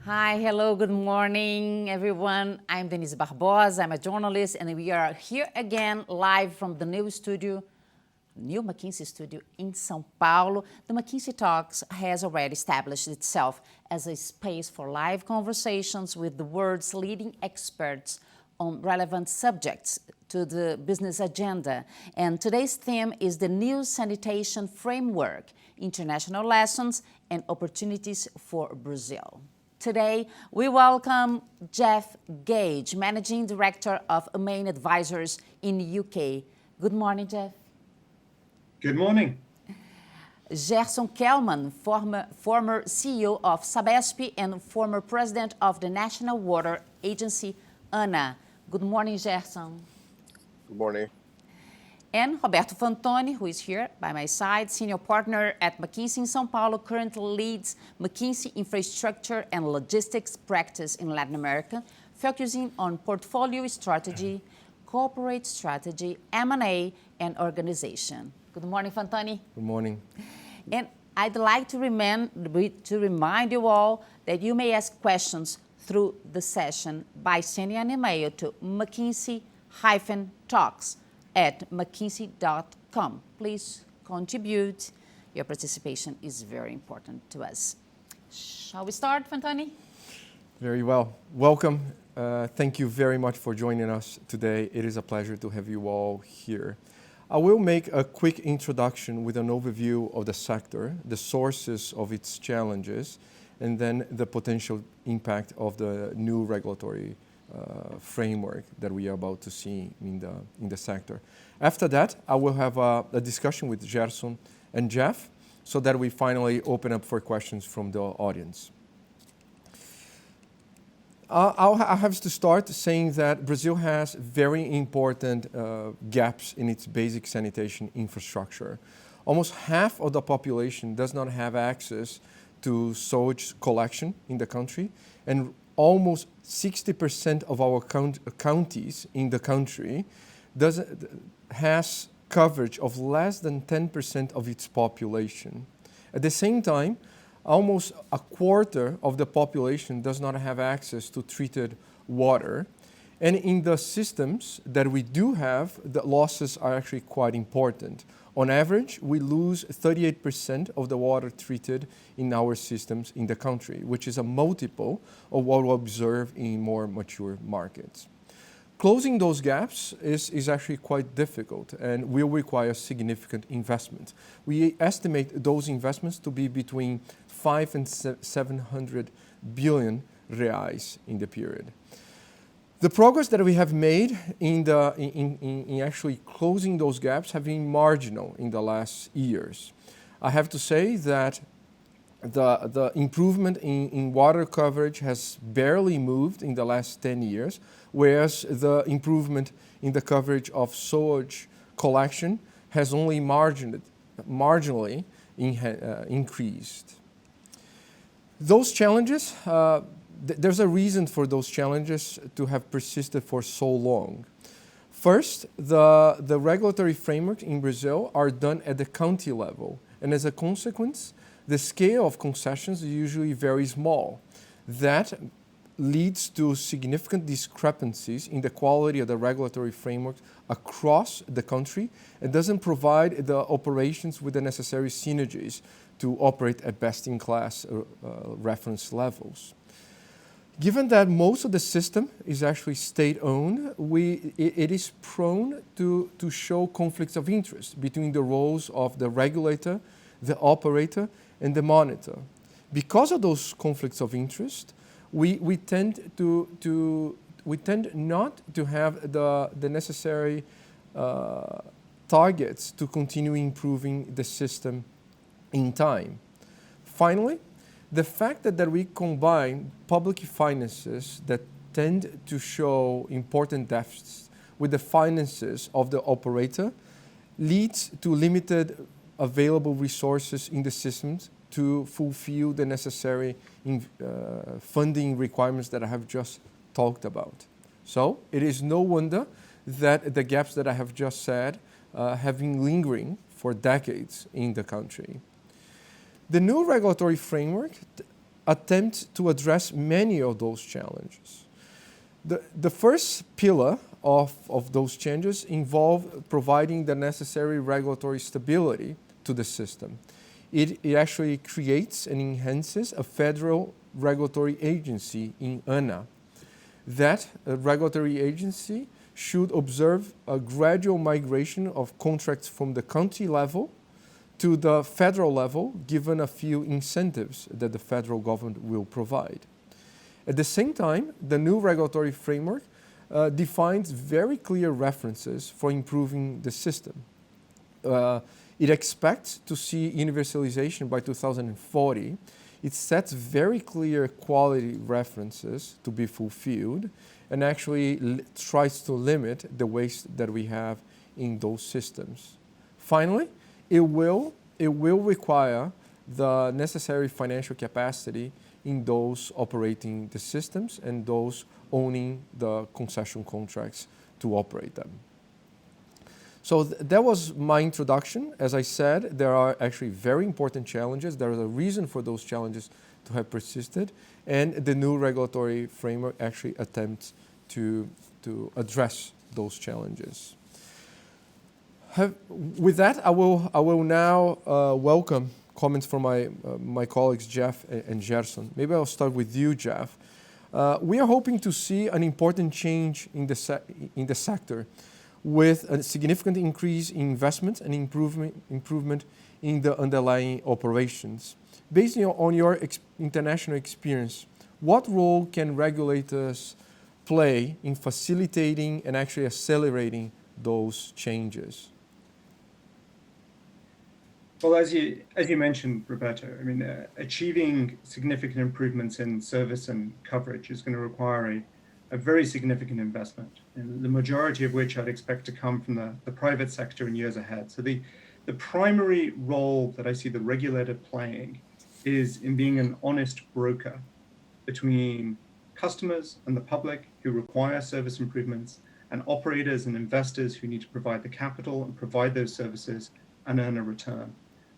Hi, hello, good morning, everyone. I'm Denise Barbosa. I'm a journalist, and we are here again live from the new McKinsey studio in São Paulo. The McKinsey Talks has already established itself as a space for live conversations with the world's leading experts on relevant subjects to the business agenda. And today's theme is the new sanitation framework, international lessons and opportunities for Brazil. Today, we welcome Geoff Gage, Managing Director of Amane Advisors in the UK. Good morning, Geoff. Good morning. Jerson Kelman, former CEO of Sabesp and former president of the National Water Agency, ANA. Good morning, Jerson. Good morning. And Roberto Fantoni, who is here by my side, senior partner at McKinsey in São Paulo, currently leads McKinsey Infrastructure and Logistics practice in Latin America, focusing on portfolio strategy, corporate strategy, M&A, and organization. Good morning, Fantoni. Good morning. And I'd like to remind you all that you may ask questions through the session by sending an email to mckinsey-talks@mckinsey.com. Please contribute. Your participation is very important to us. Shall we start, Fantoni? Very well. Welcome. Thank you very much for joining us today. It is a pleasure to have you all here. I will make a quick introduction with an overview of the sector, the sources of its challenges, and then the potential impact of the new regulatory framework that we are about to see in the sector. After that, I will have a discussion with Jerson and Geoff so that we finally open up for questions from the audience. I have to start saying that Brazil has very important gaps in its basic sanitation infrastructure. Almost half of the population does not have access to sewage collection in the country, and almost 60% of our counties in the country has coverage of less than 10% of its population. At the same time, almost a quarter of the population does not have access to treated water. And in the systems that we do have, the losses are actually quite important. On average, we lose 38% of the water treated in our systems in the country, which is a multiple of what we observe in more mature markets. Closing those gaps is actually quite difficult and will require significant investment. We estimate those investments to be between 5 and 700 billion reais in the period. The progress that we have made in actually closing those gaps have been marginal in the last years. I have to say that the improvement in water coverage has barely moved in the last 10 years, whereas the improvement in the coverage of sewage collection has only marginally increased. Those challenges, there's a reason for those challenges to have persisted for so long. First, the regulatory framework in Brazil are done at the county level, and as a consequence, the scale of concessions is usually very small. That leads to significant discrepancies in the quality of the regulatory framework across the country and doesn't provide the operations with the necessary synergies to operate at best-in-class reference levels. Given that most of the system is actually state-owned, it is prone to show conflicts of interest between the roles of the regulator, the operator, and the monitor. Because of those conflicts of interest, we tend not to have the necessary targets to continue improving the system in time. Finally, the fact that we combine public finances that tend to show important deficits with the finances of the operator leads to limited available resources in the systems to fulfill the necessary funding requirements that I have just talked about. So it is no wonder that the gaps that I have just said have been lingering for decades in the country. The new regulatory framework attempt to address many of those challenges. The first pillar of those changes involve providing the necessary regulatory stability to the system. It actually creates and enhances a federal regulatory agency in ANA. That regulatory agency should observe a gradual migration of contracts from the county level to the federal level, given a few incentives that the federal government will provide. At the same time, the new regulatory framework defines very clear references for improving the system. It expects to see universalization by 2040. It sets very clear quality references to be fulfilled and actually tries to limit the waste that we have in those systems. Finally, it will require the necessary financial capacity in those operating the systems and those owning the concession contracts to operate them. So that was my introduction. As I said, there are actually very important challenges. There is a reason for those challenges to have persisted, and the new regulatory framework actually attempts to address those challenges. With that, I will now welcome comments from my colleagues Geoff and Jerson. Maybe I'll start with you, Geoff. We are hoping to see an important change in the sector, with a significant increase in investment and improvement in the underlying operations. Based on your international experience, what role can regulators play in facilitating and actually accelerating those changes? Well, as you mentioned, Roberto, I mean, achieving significant improvements in service and coverage is going to require a very significant investment, and the majority of which I'd expect to come from the private sector in years ahead. So the primary role that I see the regulator playing is in being an honest broker between customers and the public who require service improvements, and operators and investors who need to provide the capital and provide those services and earn a return.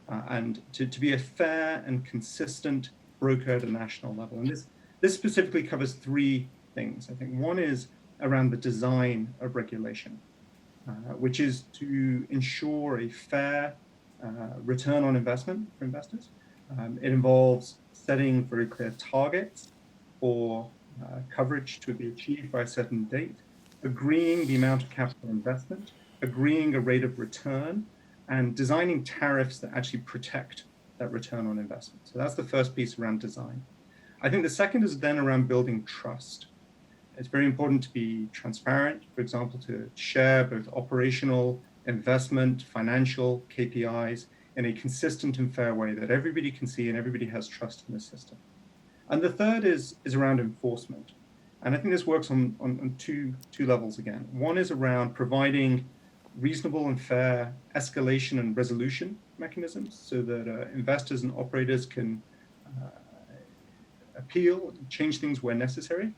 And to be a fair and consistent broker at a national level. And this specifically covers three things. I think one is around the design of regulation, which is to ensure a fair return on investment for investors. It involves setting very clear targets for coverage to be achieved by a certain date, agreeing the amount of capital investment, agreeing a rate of return, and designing tariffs that actually protect that return on investment. So that's the first piece around design. I think the second is then around building trust. It's very important to be transparent, for example, to share both operational, investment, financial KPIs in a consistent and fair way that everybody can see and everybody has trust in the system. And the third is around enforcement. And I think this works on two levels again. One is around providing reasonable and fair escalation and resolution mechanisms so that investors and operators can appeal, change things where necessary,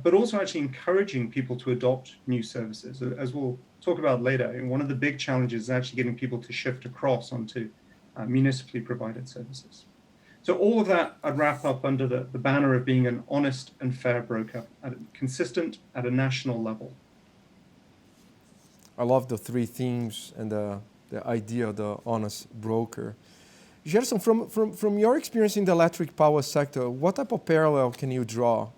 but also actually encouraging people to adopt new services. As we'll talk about later, one of the big challenges is actually getting people to shift across onto municipally provided services. So all of that I'd wrap up under the banner of being an honest and fair broker, consistent at a national level. I love the three themes and the idea of the honest broker. Jerson, from your experience in the electric power sector, what type of parallel can you draw?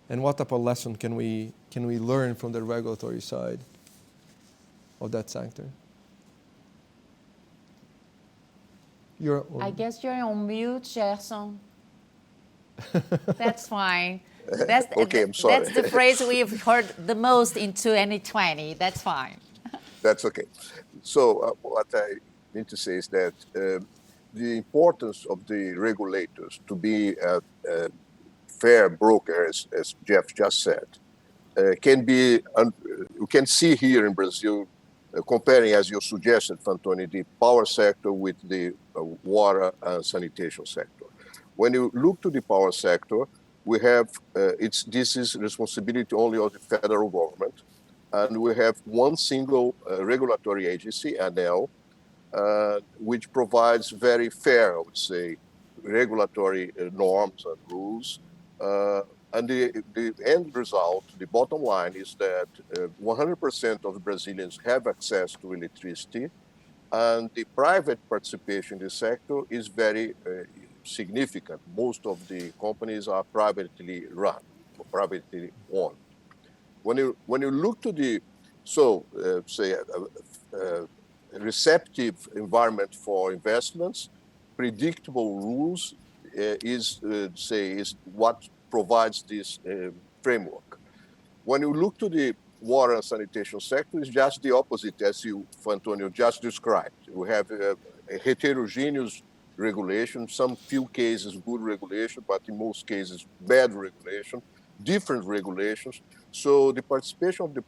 And what type of lesson can we learn from the regulatory side of that sector? I guess you're on mute, Jerson. That's fine. Okay, I'm sorry. That's the phrase we've heard the most in 2020. That's fine. That's okay. So what I mean to say is that the importance of the regulators to be a fair broker, as Geoff just said, can be, you can see here in Brazil, comparing, as you suggested, Fantoni, the power sector with the water and sanitation sector. When you look to the power sector, we have, this is responsibility only of the federal government, and we have one single regulatory agency, ANEL, which provides very fair, I would say, regulatory norms and rules. And the end result, the bottom line is that 100% of Brazilians have access to electricity, and the private participation in the sector is very significant. Most of the companies are privately run, privately owned. When you look to the, receptive environment for investments, predictable rules is what provides this framework. When you look to the water and sanitation sector, it's just the opposite, as you, Fantoni, just described. We have a heterogeneous regulation, some few cases good regulation, but in most cases bad regulation, different regulations. So the participation of the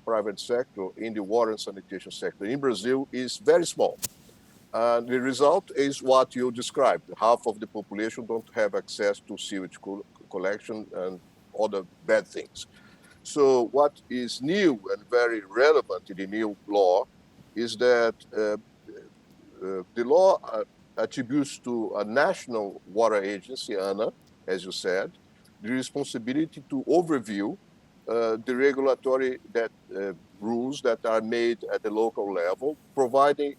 private sector in the water and sanitation sector in Brazil is very small. And the result is what you described. Half of the population don't have access to sewage collection and other bad things. So what is new and very relevant in the new law is that the law attributes to a national water agency, ANA, as you said, the responsibility to overview the regulatory rules that are made at the local level, providing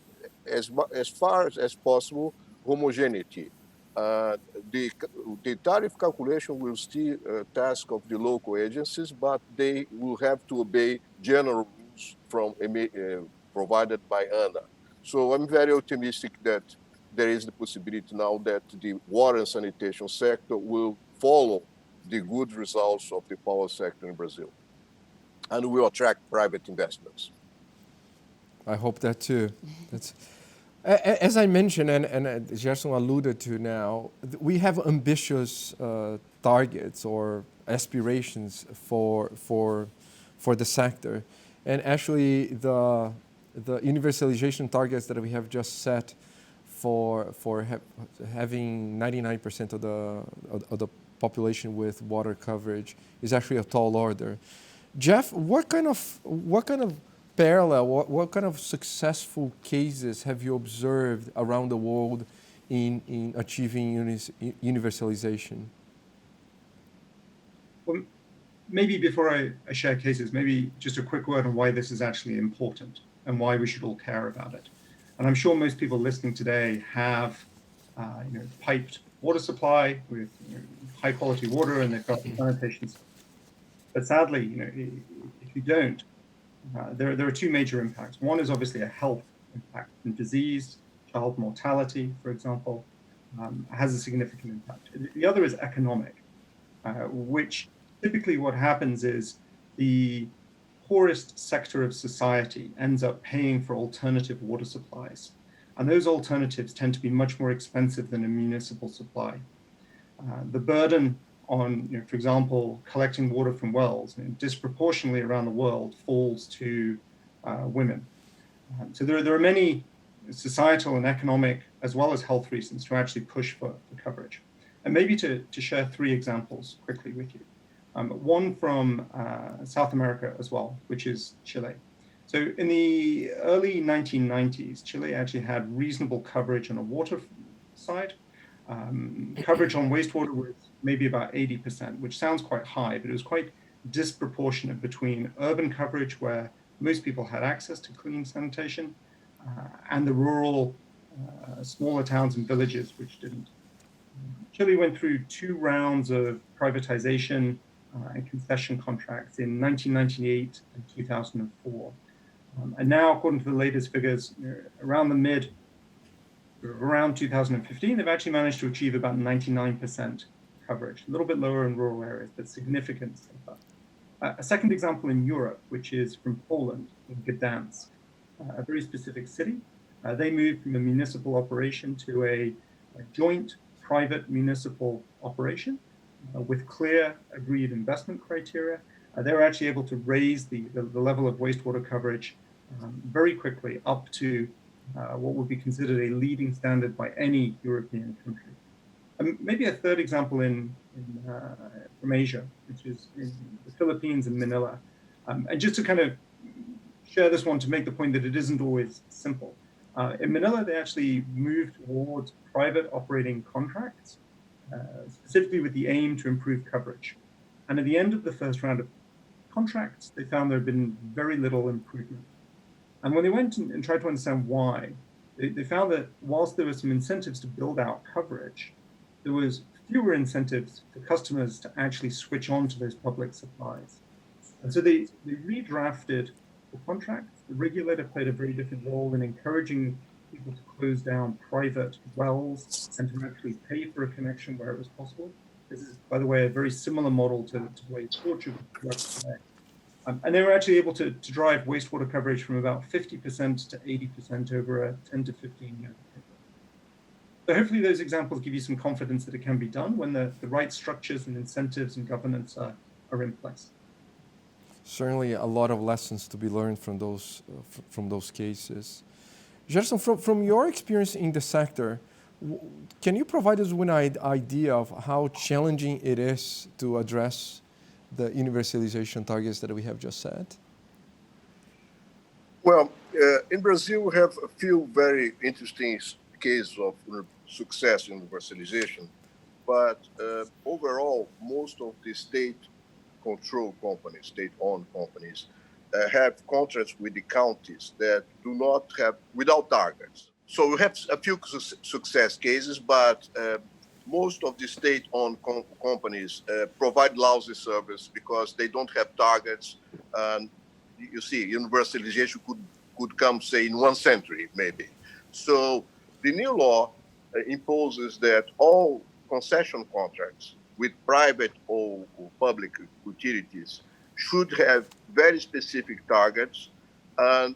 as far as possible homogeneity. The tariff calculation will still task of the local agencies, but they will have to obey general rules provided by ANA. So I'm very optimistic that there is the possibility now that the water and sanitation sector will follow the good results of the power sector in Brazil and will attract private investments. I hope that too. As I mentioned, and Jerson alluded to now, we have ambitious targets or aspirations for the sector. And actually, the universalization targets that we have just set for having 99% of the population with water coverage is actually a tall order. Geoff, what kind of parallel, what kind of successful cases have you observed around the world in achieving universalization? Well, maybe before I share cases, maybe just a quick word on why this is actually important and why we should all care about it. And I'm sure most people listening today have piped water supply with high quality water, and they've got sanitation. But sadly, if you don't, there are two major impacts. One is obviously a health impact, and disease, child mortality, for example, has a significant impact. The other is economic, which typically what happens is the poorest sector of society ends up paying for alternative water supplies. And those alternatives tend to be much more expensive than a municipal supply. The burden on, for example, collecting water from wells disproportionately around the world falls to women. So there are many societal and economic as well as health reasons to actually push for coverage. And maybe to share three examples quickly with you. One from South America as well, which is Chile. So in the early 1990s, Chile actually had reasonable coverage on the water side. Coverage on wastewater was maybe about 80%, which sounds quite high, but it was quite disproportionate between urban coverage, where most people had access to clean sanitation, and the rural, smaller towns and villages, which didn't. Chile went through 2 rounds of privatization and concession contracts in 1998 and 2004. And now, according to the latest figures, around 2015, they've actually managed to achieve about 99% coverage, a little bit lower in rural areas, but significant step up. A second example in Europe, which is from Poland, in Gdansk, a very specific city. They moved from a municipal operation to a joint private municipal operation with clear agreed investment criteria. They were actually able to raise the level of wastewater coverage very quickly up to what would be considered a leading standard by any European country. Maybe a third example from Asia, which is in the Philippines and Manila. And just to kind of share this one to make the point that it isn't always simple. In Manila, they actually moved towards private operating contracts, specifically with the aim to improve coverage. And at the end of the first round of contracts, they found there had been very little improvement. And when they went and tried to understand why, they found that whilst there were some incentives to build out coverage, there was fewer incentives for customers to actually switch on to those public supplies. And so they redrafted the contracts. The regulator played a very different role in encouraging people to close down private wells and to actually pay for a connection where it was possible. This is, by the way, a very similar model to the way Portugal works today. And they were actually able to drive wastewater coverage from about 50% to 80% over a 10 to 15 year period. So hopefully those examples give you some confidence that it can be done when the right structures and incentives and governance are in place. Certainly a lot of lessons to be learned from those cases. Jerson, from your experience in the sector, can you provide us with an idea of how challenging it is to address the universalization targets that we have just set? Well, in Brazil, we have a few very interesting cases of success in universalization, but overall, most of the state-controlled companies, state-owned companies, have contracts with the counties that do not have, without targets. So we have a few success cases, but most of the state-owned companies provide lousy service because they don't have targets. And you see, universalization could come, say, in 1 century, maybe. So the new law imposes that all concession contracts with private or public utilities should have very specific targets, and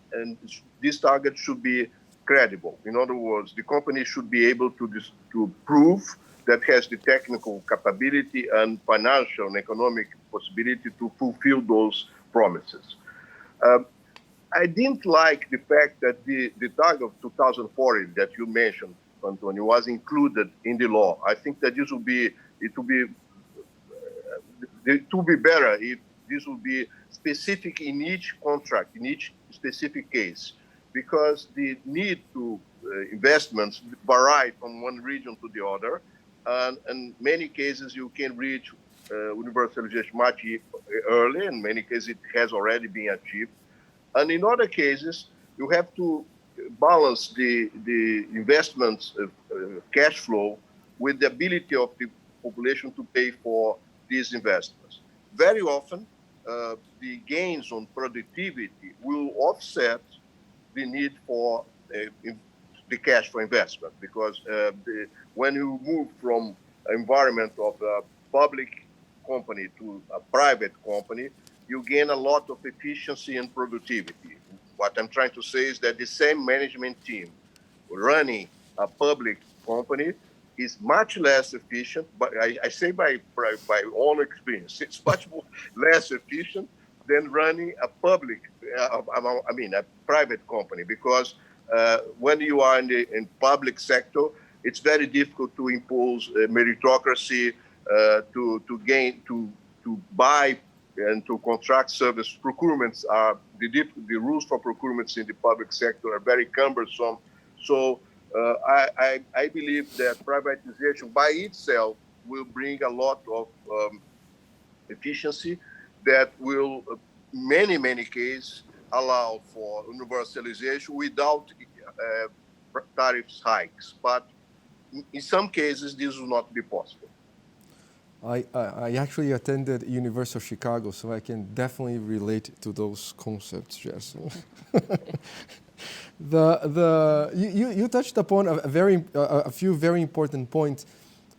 these targets should be credible. In other words, the company should be able to prove that has the technical capability and financial and economic possibility to fulfill those promises. I didn't like the fact that the target of 2040 that you mentioned, Fantoni, was included in the law. I think that it would be better if this would be specific in each contract, in each specific case, because the need to investments vary from one region to the other. And in many cases, you can reach universalization much early. In many cases, it has already been achieved. And in other cases, you have to balance the investments cash flow with the ability of the population to pay for these investments. Very often, the gains on productivity will offset the need for the cash for investment, because when you move from an environment of a public company to a private company, you gain a lot of efficiency and productivity. What I'm trying to say is that the same management team running a public company is much less efficient, but I say by own experience, it's much more less efficient than running a a private company, because when you are in public sector, it's very difficult to impose meritocracy, to buy and to contract service. Procurements are the rules for procurements in the public sector are very cumbersome. So I believe that privatization by itself will bring a lot of efficiency that will, many cases, allow for universalization without tariffs hikes. But in some cases, this will not be possible. I actually attended University of Chicago, so I can definitely relate to those concepts, Jerson. You touched upon a few very important points.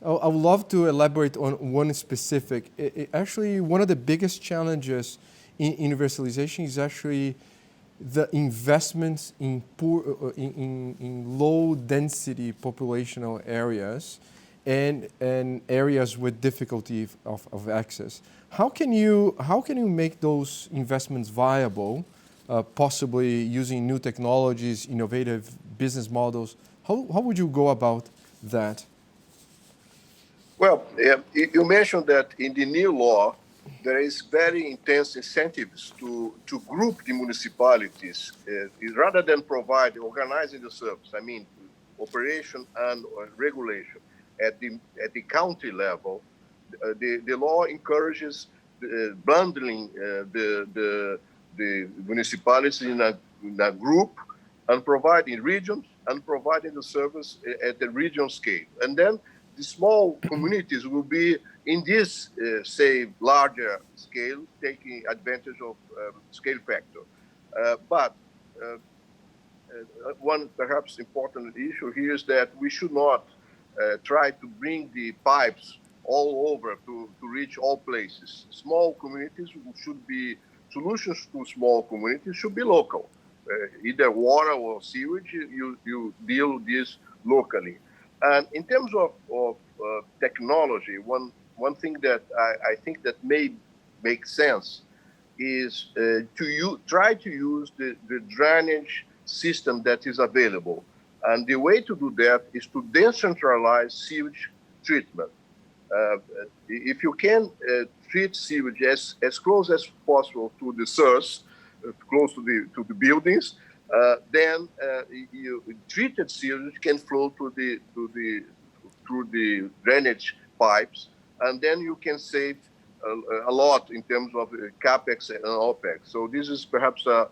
I would love to elaborate on one specific. Actually, one of the biggest challenges in universalization is actually the investments in low density populational areas and areas with difficulty of access. How can you make those investments viable, possibly using new technologies, innovative business models? How would you go about that? Well, you mentioned that in the new law, there is very intense incentives to group the municipalities rather than organizing the service. I mean, operation and regulation at the county level. The law encourages bundling the municipalities in a group and providing regions and providing the service at the regional scale. And then the small communities will be in this, say, larger scale, taking advantage of scale factor. But one perhaps important issue here is that we should not try to bring the pipes all over to reach all places. Small communities should be, solutions to small communities should be local. Either water or sewage, you deal this locally. And in terms of technology, one thing that I think that may make sense is try to use the drainage system that is available. And the way to do that is to decentralize sewage treatment. If you can treat sewage as close as possible to the source, close to the buildings, then treated sewage can flow through the drainage pipes, and then you can save a lot in terms of capex and opex. So this is perhaps a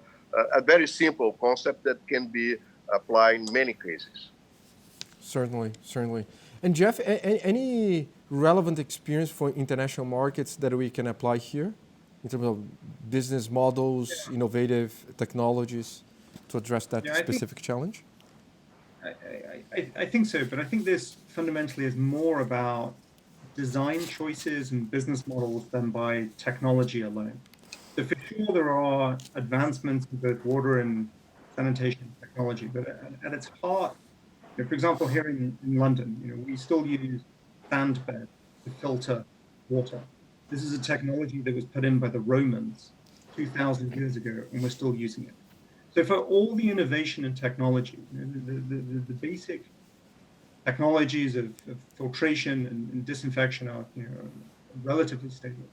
very simple concept that can be applied in many cases. Certainly. And Geoff, any relevant experience for international markets that we can apply here in terms of business models, innovative technologies to address that specific challenge? I think so, but I think this fundamentally is more about design choices and business models than by technology alone. So for sure there are advancements in both water and sanitation technology, but at its heart, for example, here in London, we still use sand beds to filter water. This is a technology that was put in by the Romans 2,000 years ago, and we're still using it. So for all the innovation in technology, the basic technologies of filtration and disinfection are relatively stable.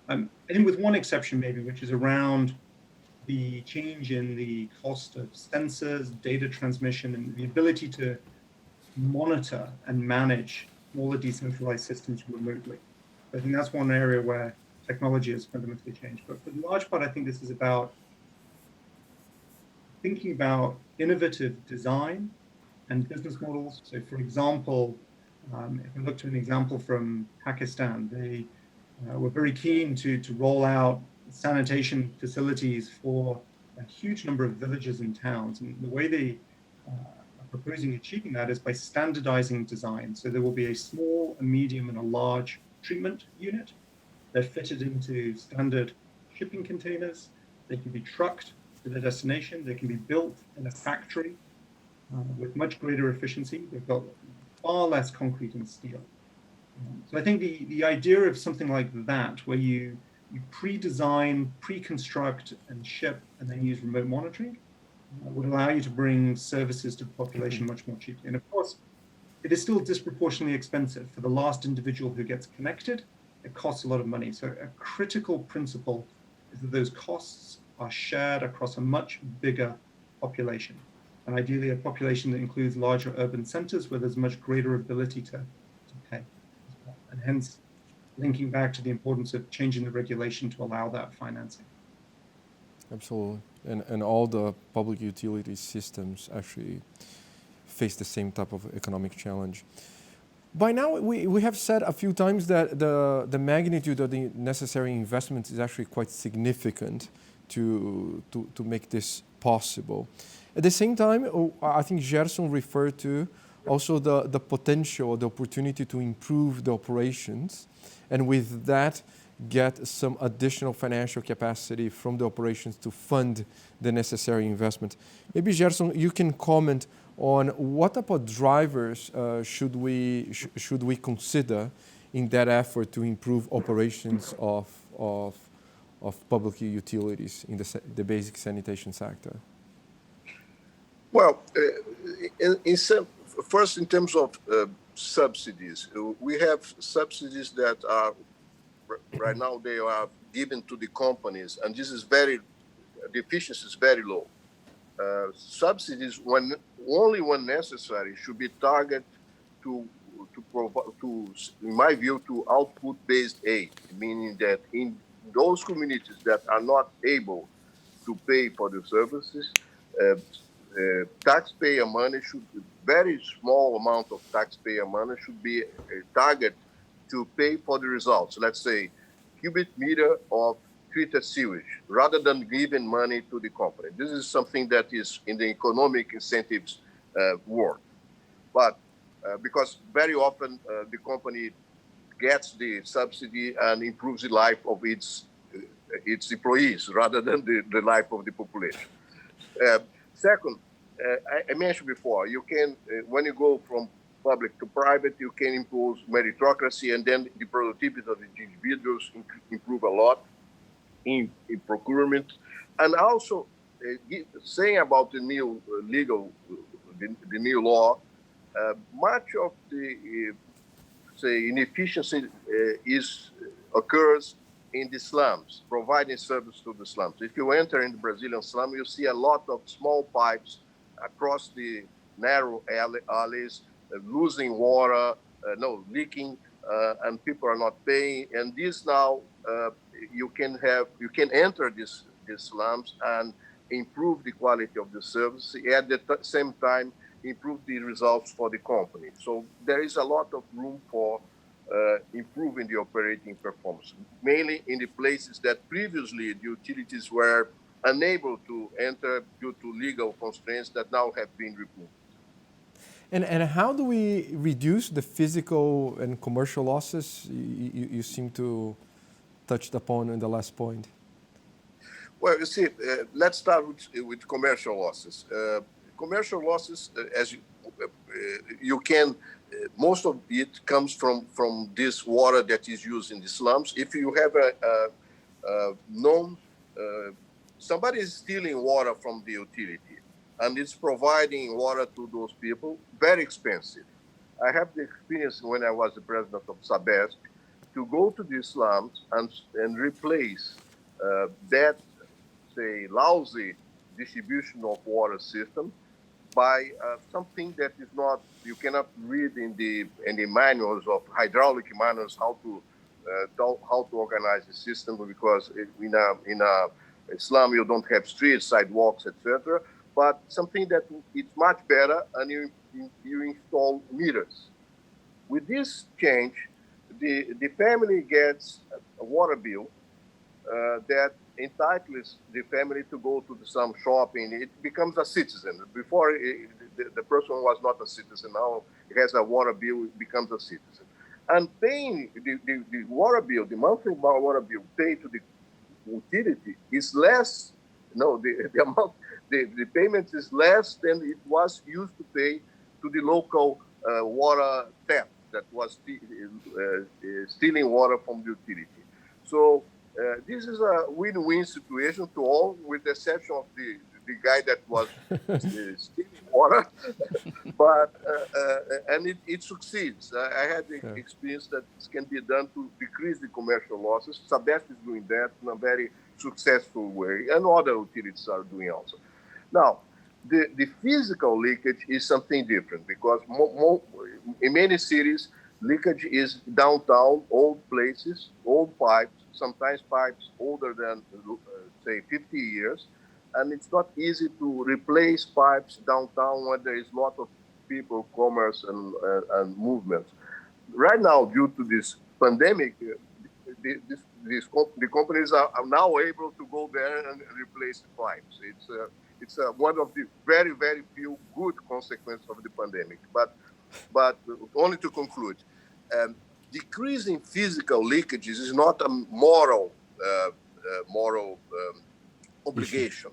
I think with one exception maybe, which is around the change in the cost of sensors, data transmission, and the ability to monitor and manage all the decentralized systems remotely. I think that's one area where technology has fundamentally changed. But for the large part, I think this is about thinking about innovative design and business models. So for example, if we look to an example from Pakistan, they were very keen to roll out sanitation facilities for a huge number of villages and towns. And the way they are proposing achieving that is by standardizing design. So there will be a small, a medium, and a large treatment unit. They're fitted into standard shipping containers. They can be trucked to their destination. They can be built in a factory with much greater efficiency. They've got far less concrete and steel. So I think the idea of something like that, where you pre-design, pre-construct, and ship, and then use remote monitoring, would allow you to bring services to the population much more cheaply. And of course, it is still disproportionately expensive. For the last individual who gets connected, it costs a lot of money. So a critical principle is that those costs are shared across a much bigger population. And ideally a population that includes larger urban centers where there's much greater ability to pay. And hence, linking back to the importance of changing the regulation to allow that financing. Absolutely. And all the public utility systems actually face the same type of economic challenge. By now, we have said a few times that the magnitude of the necessary investment is actually quite significant to make this possible. At the same time, I think Jerson referred to also the potential, the opportunity to improve the operations, and with that, get some additional financial capacity from the operations to fund the necessary investment. Maybe Jerson, you can comment on what type of drivers should we consider in that effort to improve operations of public utilities in the basic sanitation sector? Well, first, in terms of subsidies, we have subsidies that are Right now, they are given to the companies, and this is the efficiency is very low. Subsidies, only when necessary, should be targeted to provide, in my view, to output-based aid, meaning that in those communities that are not able to pay for the services, taxpayer money should, very small amount of taxpayer money should be targeted to pay for the results. Let's say cubic meter of treated sewage, rather than giving money to the company. This is something that is in the economic incentives world. But because very often the company gets the subsidy and improves the life of its employees rather than the life of the population. Second, I mentioned before, you can, when you go from public to private, you can impose meritocracy, and then the productivity of the individuals improve a lot in procurement. And also saying about the new the new law, much of the say inefficiency occurs in the slums, providing service to the slums. If you enter in the Brazilian slum, you see a lot of small pipes across the narrow alleys, losing water, leaking, and people are not paying. And this now you can enter these slums and improve the quality of the service, at the same time improve the results for the company. So there is a lot of room for improving the operating performance, mainly in the places that previously the utilities were unable to enter due to legal constraints that now have been removed. And how do we reduce the physical and commercial losses you seem to touched upon in the last point? Well, you see, let's start with commercial losses. Commercial losses, as you can, most of it comes from this water that is used in the slums. If you have somebody is stealing water from the utility and it's providing water to those people, very expensive. I have the experience when I was the president of Sabesp to go to the slums and replace that, say, lousy distribution of water system by something that is not, you cannot read in the manuals of hydraulic manuals how to organize the system, because in a slum you don't have streets, sidewalks, etc. But something that it's much better, and you install meters. With this change, the family gets a water bill that entitles the family to go to some shopping. It becomes a citizen. Before, the person was not a citizen. Now he has a water bill, it becomes a citizen. And paying the water bill, the monthly water bill paid to the utility is less. No, the amount, the payment is less than it was used to pay to the local water tap that was stealing water from the utility. So this is a win-win situation to all, with the exception of the guy that was stealing water. But and it succeeds. I had the experience that this can be done to decrease the commercial losses. Sabesp is doing that in a very successful way, and other utilities are doing also. Now, the physical leakage is something different, because in many cities, leakage is downtown, old places, old pipes, sometimes pipes older than, say, 50 years. And it's not easy to replace pipes downtown when there is a lot of people, commerce, and movement. Right now, due to this pandemic, the companies are now able to go there and replace the pipes. It's one of the very, very few good consequences of the pandemic. But only to conclude, decreasing physical leakages is not a moral obligation.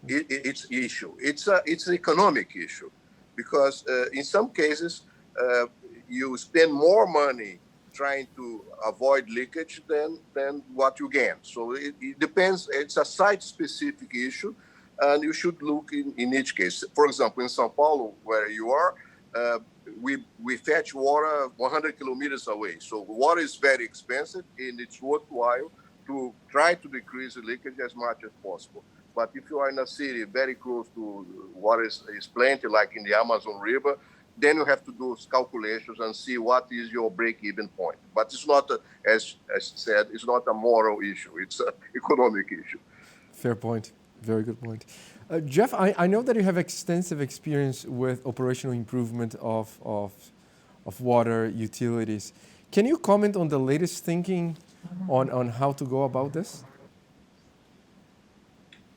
It's issue. It's an economic issue, because in some cases you spend more money trying to avoid leakage than what you gain. So it depends. It's a site-specific issue, and you should look in each case. For example, in São Paulo, where you are, we fetch water 100 kilometers away. So water is very expensive, and it's worthwhile to try to decrease the leakage as much as possible. But if you are in a city very close to water is plenty, like in the Amazon River, then you have to do calculations and see what is your break-even point. But it's not, as said, it's not a moral issue. It's an economic issue. Fair point. Very good point. Geoff, I know that you have extensive experience with operational improvement of water utilities. Can you comment on the latest thinking on how to go about this?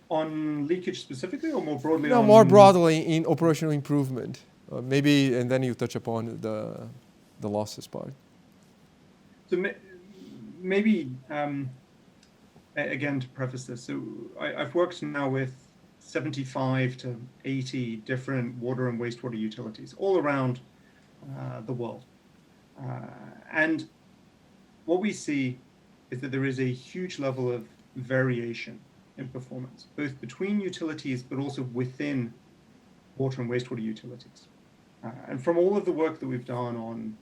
On leakage specifically, or more broadly? No, more broadly in operational improvement. Maybe, and then you touch upon the losses part. So maybe, again, to preface this, so I've worked now with 75 to 80 different water and wastewater utilities all around the world. And what we see is that there is a huge level of variation in performance, both between utilities, but also within water and wastewater utilities. And from all of the work that we've done on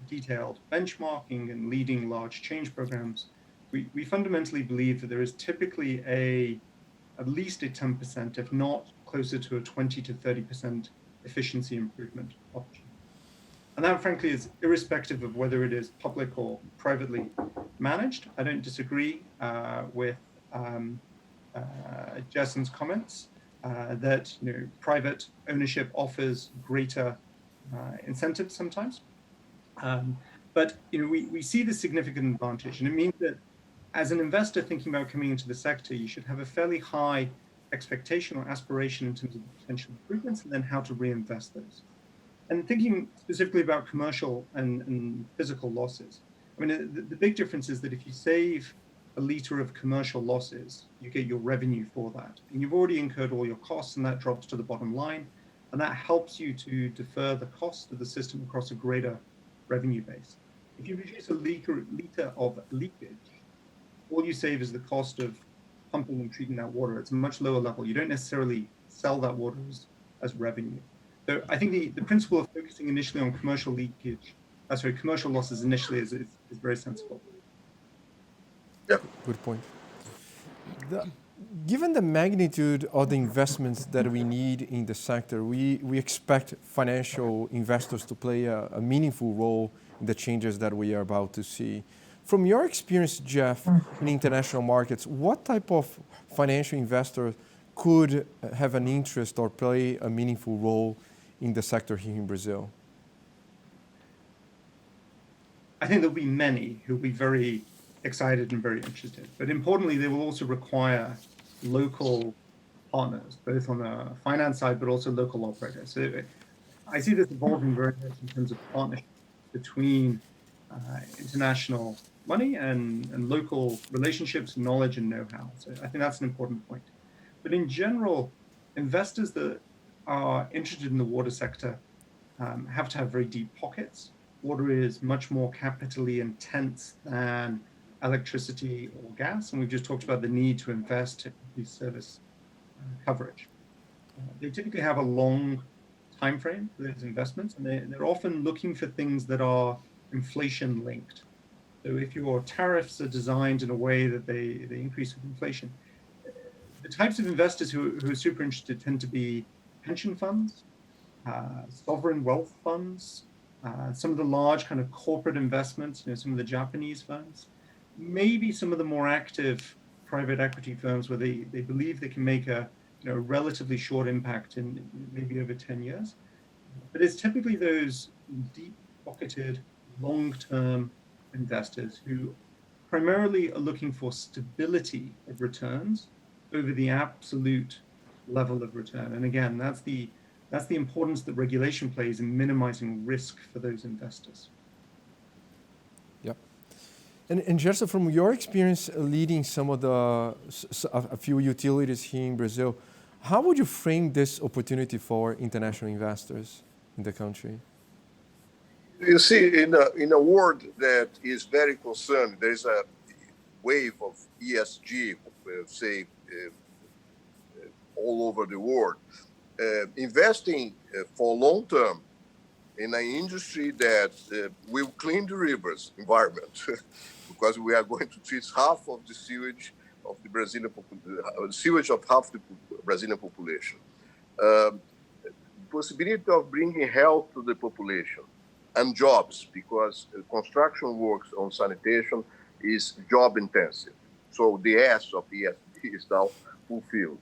detailed benchmarking and leading large change programs, we fundamentally believe that there is typically at least a 10%, if not closer to a 20 to 30% efficiency improvement option. And that, frankly, is irrespective of whether it is public or privately managed. I don't disagree with Jerson's comments that private ownership offers greater incentives sometimes. But we see the significant advantage, and it means that as an investor thinking about coming into the sector, you should have a fairly high expectation or aspiration in terms of potential improvements and then how to reinvest those. And thinking specifically about commercial and physical losses, I mean, the big difference is that if you save a liter of commercial losses, you get your revenue for that. And you've already incurred all your costs, and that drops to the bottom line. And that helps you to defer the cost of the system across a greater revenue base. If you reduce a liter of leakage, all you save is the cost of pumping and treating that water. It's a much lower level. You don't necessarily sell that water as revenue. So I think the principle of focusing initially on commercial losses initially is very sensible. Yeah. Good point. Given the magnitude of the investments that we need in the sector, we expect financial investors to play a meaningful role in the changes that we are about to see. From your experience, Geoff, in international markets, what type of financial investor could have an interest or play a meaningful role in the sector here in Brazil? I think there'll be many who'll be very excited and very interested. But importantly, they will also require local partners, both on the finance side, but also local operators. So I see this evolving very much in terms of partnership between international money and local relationships, knowledge, and know-how. So I think that's an important point. But in general, investors that are interested in the water sector have to have very deep pockets. Water is much more capitally intense than electricity or gas, and we've just talked about the need to invest to increase service coverage. They typically have a long time frame for those investments, and they're often looking for things that are inflation linked. So if your tariffs are designed in a way that they increase with inflation, the types of investors who are super interested tend to be pension funds, sovereign wealth funds, some of the large kind of corporate investments, some of the Japanese funds, maybe some of the more active private equity firms where they believe they can make a relatively short impact in maybe over 10 years. But it's typically those deep-pocketed, long-term investors who primarily are looking for stability of returns over the absolute level of return. And again, that's the importance that regulation plays in minimizing risk for those investors. Yep. And Jerson, from your experience leading some of a few utilities here in Brazil, how would you frame this opportunity for international investors in the country? You see, in a world that is very concerned, there's a wave of ESG, say, all over the world. Investing for long term in an industry that will clean the rivers environment, because we are going to treat half of the sewage of the Brazilian sewage of half the Brazilian population. Possibility of bringing health to the population and jobs, because construction works on sanitation is job intensive. So the S of ESG is now fulfilled.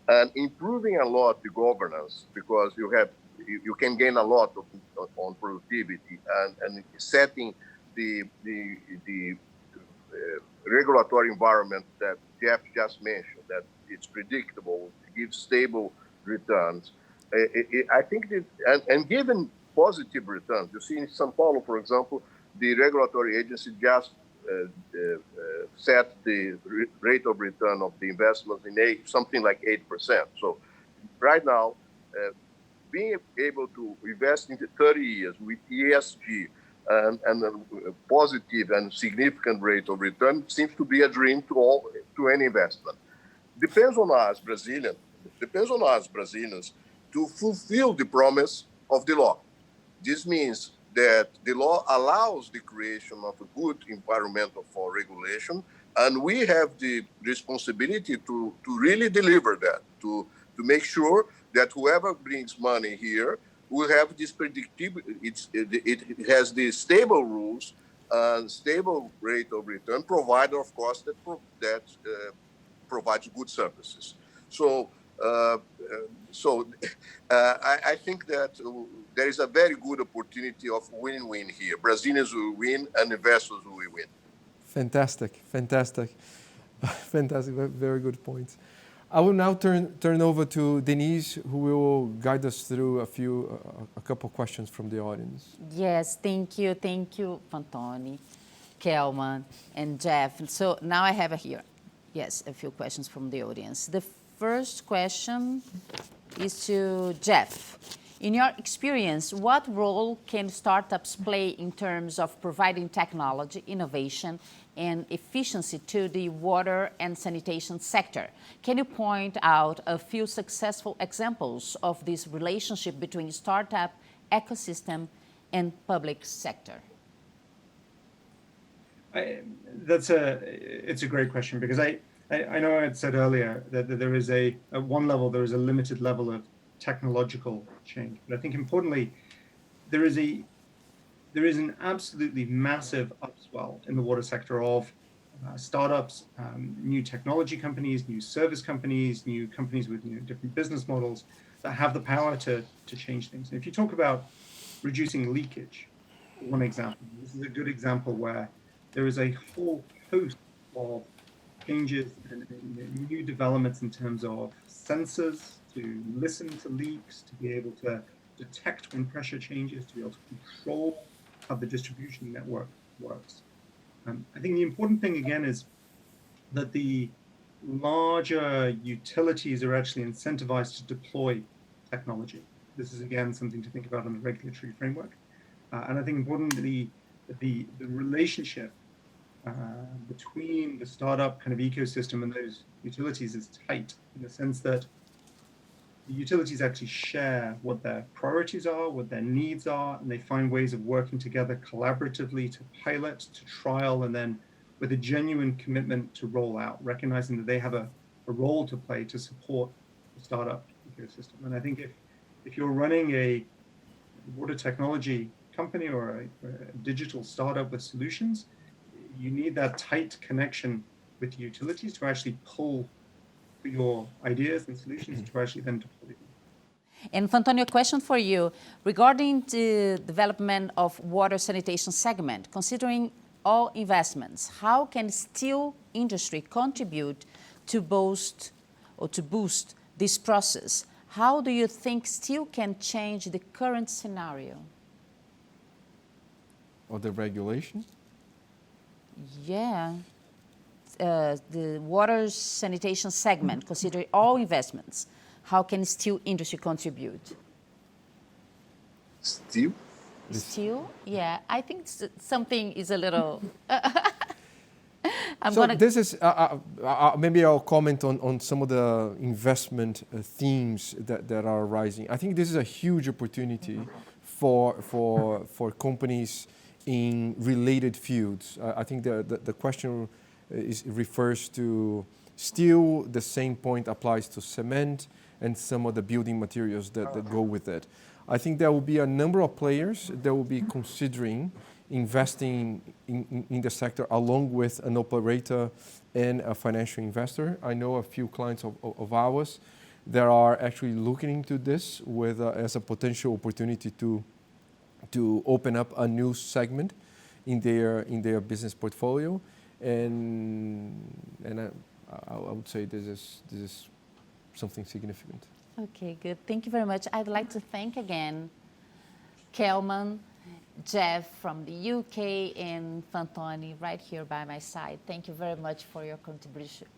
And improving a lot the governance, because you can gain a lot on productivity, and setting the regulatory environment that Geoff just mentioned, that it's predictable, gives stable returns. I think that, and given positive returns, you see in São Paulo, for example, the regulatory agency just set the rate of return of the investments in something like 8%. So right now, being able to invest into 30 years with ESG and a positive and significant rate of return seems to be a dream to any investment. Depends on us Brazilians, to fulfill the promise of the law. This means that the law allows the creation of a good environmental for regulation, and we have the responsibility to really deliver that, to make sure that whoever brings money here will have this predictability. It has the stable rules and stable rate of return, provided, of course, that provides good services. So I think that there is a very good opportunity of win-win here. Brazilians will win and investors will win. Fantastic. Very good points. I will now turn over to Denise, who will guide us through a couple questions from the audience. Yes, thank you, Fantoni, Kelman, and Geoff. So now I have here, yes, a few questions from the audience. The first question is to Geoff. In your experience, what role can startups play in terms of providing technology, innovation, and efficiency to the water and sanitation sector? Can you point out a few successful examples of this relationship between startup, ecosystem, and public sector? It's a great question, because I know I had said earlier that there is at one level, there is a limited level of technological change. But I think importantly, there is an absolutely massive upswell in the water sector of startups, new technology companies, new service companies, new companies with different business models that have the power to change things. And if you talk about reducing leakage, one example, this is a good example where there is a whole host of changes and new developments in terms of sensors to listen to leaks, to be able to detect when pressure changes, to be able to control how the distribution network works. I think the important thing again is that the larger utilities are actually incentivized to deploy technology. This is again something to think about in the regulatory framework. And I think importantly, the relationship between the startup kind of ecosystem and those utilities is tight, in the sense that the utilities actually share what their priorities are, what their needs are, and they find ways of working together collaboratively to pilot, to trial, and then with a genuine commitment to roll out, recognizing that they have a role to play to support the startup ecosystem. And I think if you're running a water technology company or a digital startup with solutions, you need that tight connection with the utilities to actually pull your ideas and solutions to actually then deploy them. And Fantoni, a question for you. Regarding the development of water sanitation segment, considering all investments, how can steel industry contribute to boost this process? How do you think steel can change the current scenario? Or the regulation? Yeah. The water sanitation segment, considering all investments, how can steel industry contribute? Steel? Steel? Yeah, I think something is a little... This is, maybe I'll comment on some of the investment themes that are arising. I think this is a huge opportunity for companies in related fields. I think the question refers to steel. The same point applies to cement and some of the building materials that go with it. I think there will be a number of players that will be considering investing in the sector along with an operator and a financial investor. I know a few clients of ours that are actually looking into this with as a potential opportunity to open up a new segment in their business portfolio, and I would say this is something significant. Okay, good. Thank you very much. I'd like to thank again Kelman, Geoff from the UK, and Fantoni right here by my side. Thank you very much for your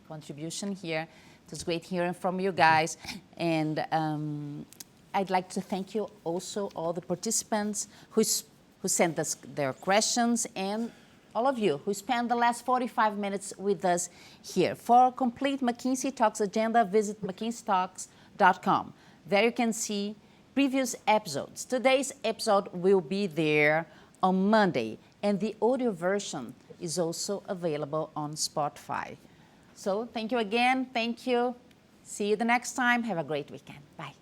contribution here. It was great hearing from you guys. And I'd like to thank you also all the participants who sent us their questions, and all of you who spent the last 45 minutes with us here. For a complete McKinsey Talks agenda, visit mckinseytalks.com. There you can see previous episodes. Today's episode will be there on Monday, and the audio version is also available on Spotify. So thank you again. Thank you. See you the next time. Have a great weekend. Bye.